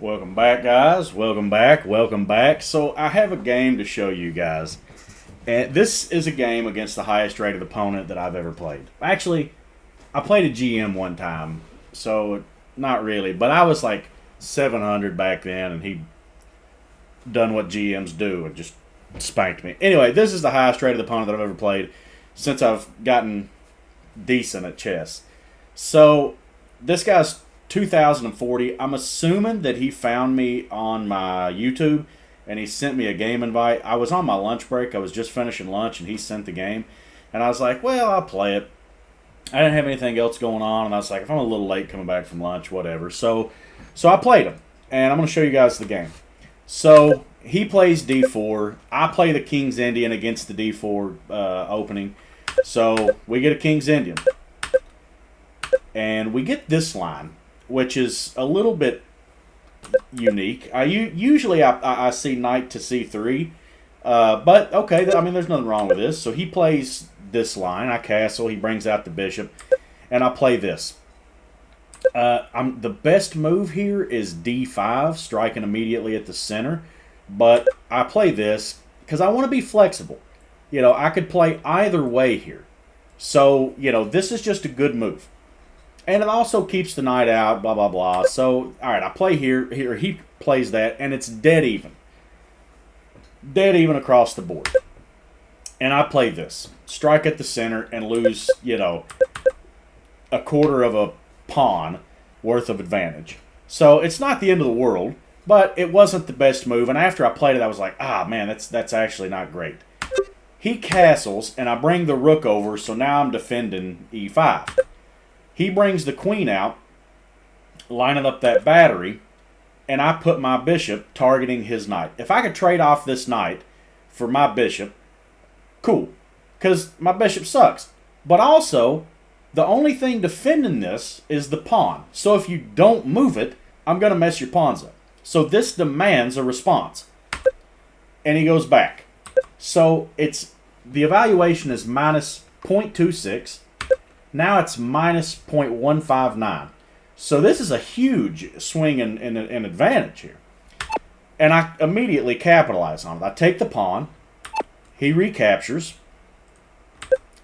Welcome back, guys. Welcome back. Welcome back. So I have a game to show you guys. And this is a game against the highest rated opponent that I've ever played. Actually, I played a GM one time, so not really. But I was like 700 back then, and he done what GMs do and just spanked me. Anyway, this is the highest rated opponent that I've ever played since I've gotten decent at chess. So this guy's 2040. I'm assuming that he found me on my YouTube and he sent me a game invite. I was on my lunch break. I was just finishing lunch and he sent the game. And I was like, well, I'll play it. I didn't have anything else going on. And I was like, if I'm a little late coming back from lunch, whatever. So I played him. And I'm going to show you guys the game. So he plays d4. I play the King's Indian against the d4 opening. So we get a King's Indian. And we get this line, which is a little bit unique. Usually I see knight to c3, but okay, I mean, there's nothing wrong with this. So he plays this line. I castle. He brings out the bishop, and I play this. The best move here is d5, striking immediately at the center, but I play this because I want to be flexible. You know, I could play either way here. So, you know, this is just a good move. And it also keeps the knight out, blah, blah, blah. So, all right, I play here. He plays that, and it's dead even. Dead even across the board. And I play this. Strike at the center and lose, you know, a quarter of a pawn worth of advantage. So, it's not the end of the world, but it wasn't the best move. And after I played it, I was like, man, that's actually not great. He castles, and I bring the rook over, so now I'm defending e5. He brings the queen out, lining up that battery, and I put my bishop targeting his knight. If I could trade off this knight for my bishop, cool, because my bishop sucks. But also, the only thing defending this is the pawn. So if you don't move it, I'm going to mess your pawns up. So this demands a response. And he goes back. So the evaluation is minus 0.26. Now it's minus 0.159. So this is a huge swing in advantage here. And I immediately capitalize on it. I take the pawn. He recaptures.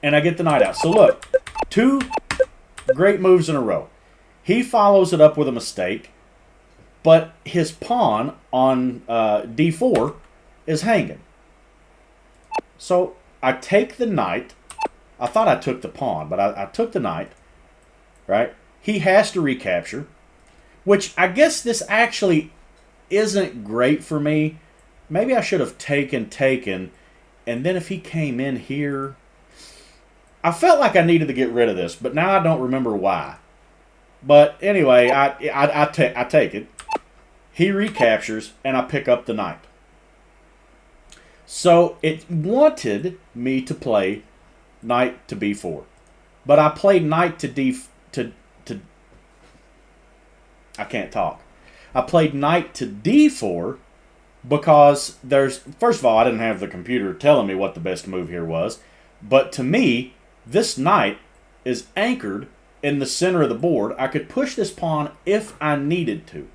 And I get the knight out. So look, two great moves in a row. He follows it up with a mistake. But his pawn on d4 is hanging. So I take the knight. I thought I took the pawn, but I took the knight, right? He has to recapture, which I guess this actually isn't great for me. Maybe I should have taken, and then if he came in here, I felt like I needed to get rid of this, but now I don't remember why. But anyway, I take it. He recaptures, and I pick up the knight. So it wanted me to play knight to b4, but I played knight to I can't talk. I played knight to d4 because first of all, I didn't have the computer telling me what the best move here was, but to me, this knight is anchored in the center of the board. I could push this pawn if I needed to,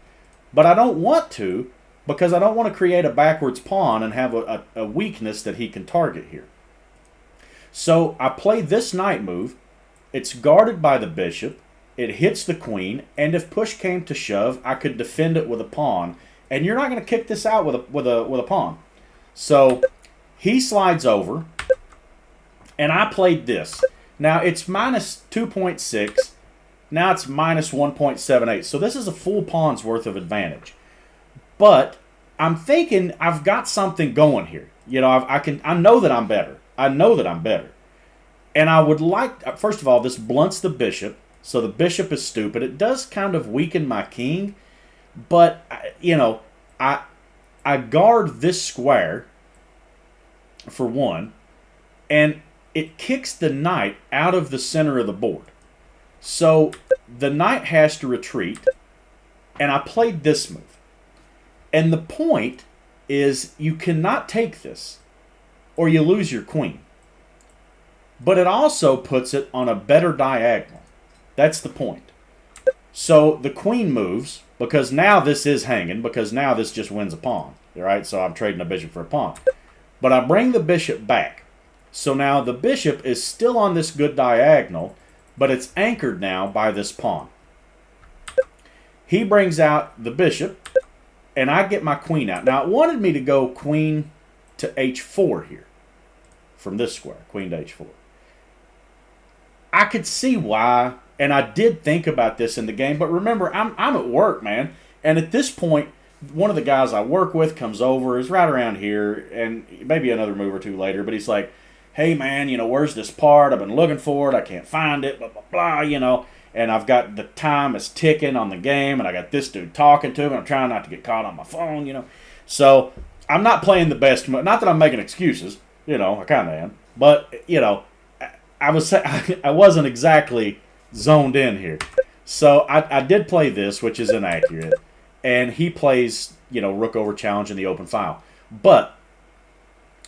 but I don't want to because I don't want to create a backwards pawn and have a weakness that he can target here. So I play this knight move. It's guarded by the bishop. It hits the queen, and if push came to shove, I could defend it with a pawn. And you're not going to kick this out with a pawn. So he slides over, and I played this. Now it's minus 2.6. Now it's minus 1.78. So this is a full pawn's worth of advantage. But I'm thinking I've got something going here. You know, I know that I'm better. I know that I'm better. And I would like, first of all, this blunts the bishop. So the bishop is stupid. It does kind of weaken my king. But, you know, I guard this square, for one. And it kicks the knight out of the center of the board. So the knight has to retreat. And I played this move. And the point is you cannot take this, or you lose your queen. But it also puts it on a better diagonal. That's the point. So the queen moves because now this is hanging, because now this just wins a pawn. All right, so I'm trading a bishop for a pawn. But I bring the bishop back. So now the bishop is still on this good diagonal, but it's anchored now by this pawn. He brings out the bishop, and I get my queen out. Now, it wanted me to go queen to h4 here from this square, queen to h4. I could see why, and I did think about this in the game, but remember, I'm at work, man. And at this point, one of the guys I work with comes over, is right around here, and maybe another move or two later, but he's like, hey, man, where's this part? I've been looking for it. I can't find it, blah, blah, blah, And I've got the time is ticking on the game, and I got this dude talking to me. I'm trying not to get caught on my phone, So I'm not playing the best. Not that I'm making excuses, I kind of am. But, I wasn't exactly zoned in here. So I did play this, which is inaccurate. And he plays, rook over challenge in the open file. But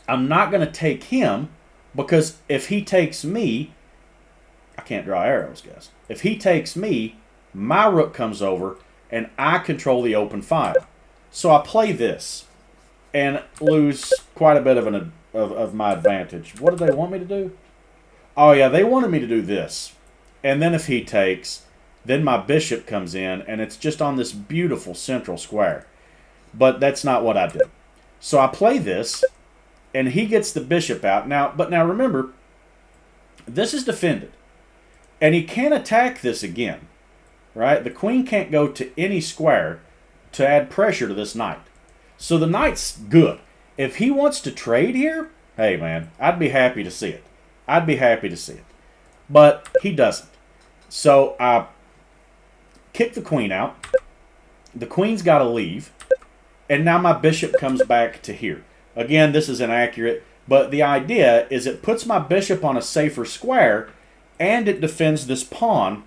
I'm not going to take him, because if he takes me, I can't draw arrows, guys. If he takes me, my rook comes over, and I control the open file. So I play this and lose quite a bit of my advantage. What did they want me to do? Oh, yeah, they wanted me to do this. And then if he takes, then my bishop comes in, and it's just on this beautiful central square. But that's not what I did. So I play this, and he gets the bishop out. But now remember, this is defended. And he can't attack this again, right? The queen can't go to any square to add pressure to this knight. So the knight's good. If he wants to trade here, hey, man, I'd be happy to see it. I'd be happy to see it. But he doesn't. So I kick the queen out. The queen's got to leave. And now my bishop comes back to here. Again, this is inaccurate. But the idea is it puts my bishop on a safer square, and it defends this pawn,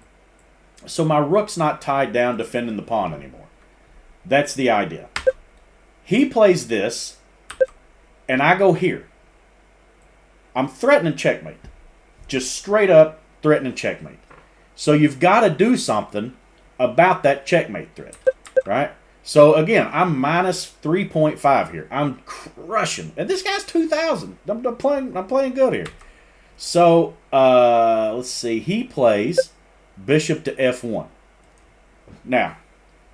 so my rook's not tied down defending the pawn anymore. That's the idea. He plays this, and I go here. I'm threatening checkmate. Just straight up threatening checkmate. So you've got to do something about that checkmate threat, right? So again, I'm minus 3.5 here. I'm crushing. And this guy's 2,000. I'm playing good here. So, let's see. He plays bishop to f1. Now,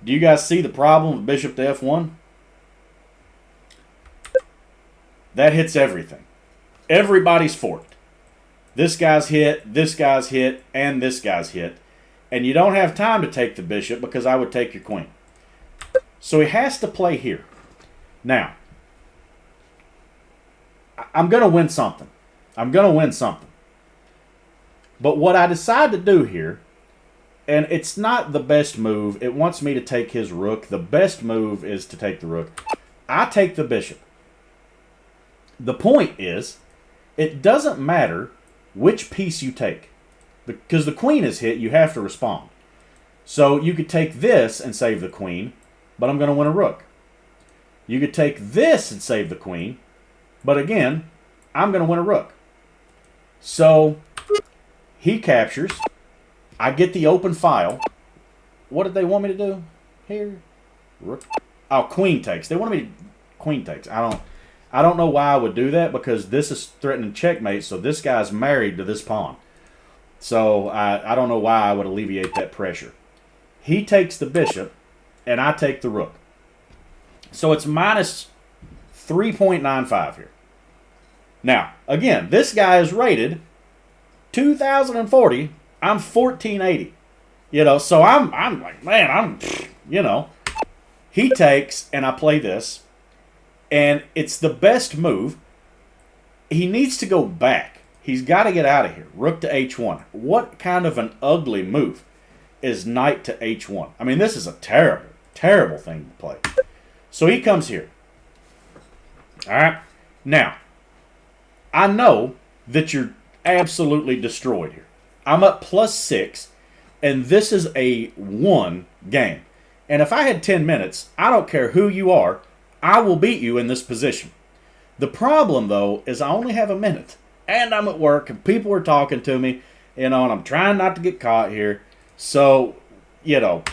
do you guys see the problem with bishop to f1? That hits everything. Everybody's forked. This guy's hit, and this guy's hit. And you don't have time to take the bishop because I would take your queen. So he has to play here. Now, I'm going to win something. But what I decide to do here, and it's not the best move. It wants me to take his rook. The best move is to take the rook. I take the bishop. The point is, it doesn't matter which piece you take. Because the queen is hit, you have to respond. So you could take this and save the queen, but I'm going to win a rook. You could take this and save the queen, but again, I'm going to win a rook. So he captures. I get the open file. What did they want me to do here? Rook. Oh, queen takes. They wanted me to queen takes. I don't know why I would do that, because this is threatening checkmate, so this guy's married to this pawn. So I don't know why I would alleviate that pressure. He takes the bishop, and I take the rook. So it's minus 3.95 here. Now, again, this guy is rated 2,040. I'm 1,480. So I'm like, man, He takes, and I play this, and it's the best move. He needs to go back. He's got to get out of here. Rook to h1. What kind of an ugly move is knight to h1? I mean, this is a terrible, terrible thing to play. So he comes here. All right. Now, I know that you're absolutely destroyed here. I'm up +6, and this is a 1 game. And if I had 10 minutes, I don't care who you are, I will beat you in this position. The problem, though, is I only have a minute. And I'm at work, and people are talking to me, and I'm trying not to get caught here. So you know,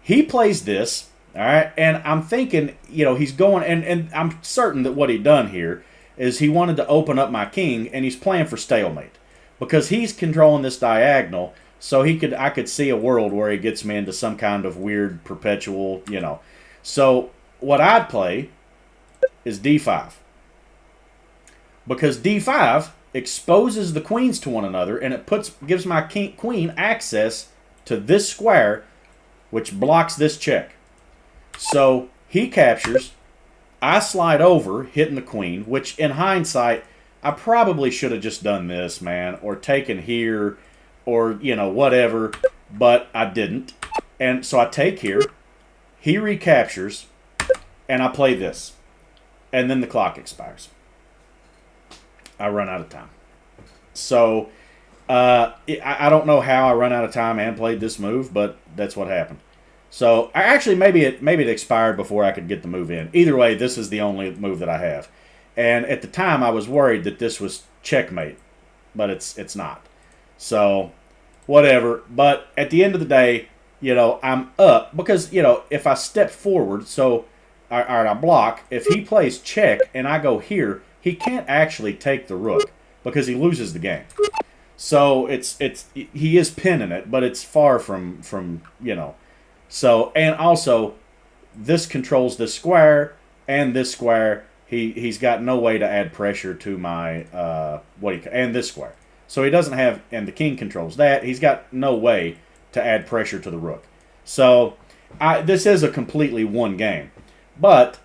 he plays this, all right, and I'm thinking, he's going, and I'm certain that what he done here is he wanted to open up my king, and he's playing for stalemate because he's controlling this diagonal, so I could see a world where he gets me into some kind of weird perpetual, So what I'd play is d5 because d5 exposes the queens to one another, and it gives my queen access to this square, which blocks this check. So he captures. I slide over, hitting the queen, which in hindsight, I probably should have just done this, man, or taken here, or, whatever, but I didn't. And so I take here, he recaptures, and I play this. And then the clock expires. I run out of time. So I don't know how I run out of time and played this move, but that's what happened. So actually, maybe it expired before I could get the move in. Either way, this is the only move that I have. And at the time, I was worried that this was checkmate, but it's not. So whatever. But at the end of the day, I'm up because if I step forward, so I block. If he plays check and I go here, he can't actually take the rook because he loses the game. So he is pinning it, but it's far from. So, and also, this controls this square and this square. He's got no way to add pressure to my and this square. So he doesn't have, and the king controls that. He's got no way to add pressure to the rook. So this is a completely one game, but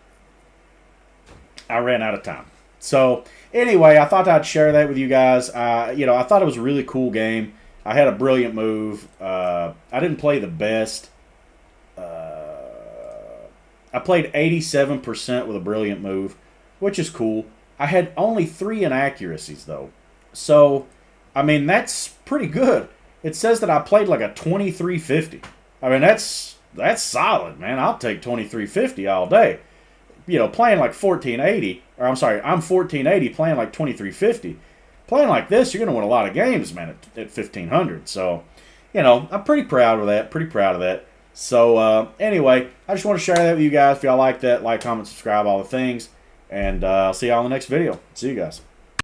I ran out of time. So anyway, I thought I'd share that with you guys. I thought it was a really cool game. I had a brilliant move. I didn't play the best. I played 87% with a brilliant move, which is cool. I had only 3 inaccuracies, though. So, I mean, that's pretty good. It says that I played like a 2350. I mean, that's solid, man. I'll take 2350 all day. Playing like 1480, or I'm sorry, I'm 1480 playing like 2350. Playing like this, you're going to win a lot of games, man, at 1500. So, I'm pretty proud of that. So, anyway, I just want to share that with you guys. If y'all like that, like, comment, subscribe, all the things. And I'll see y'all in the next video. See you guys.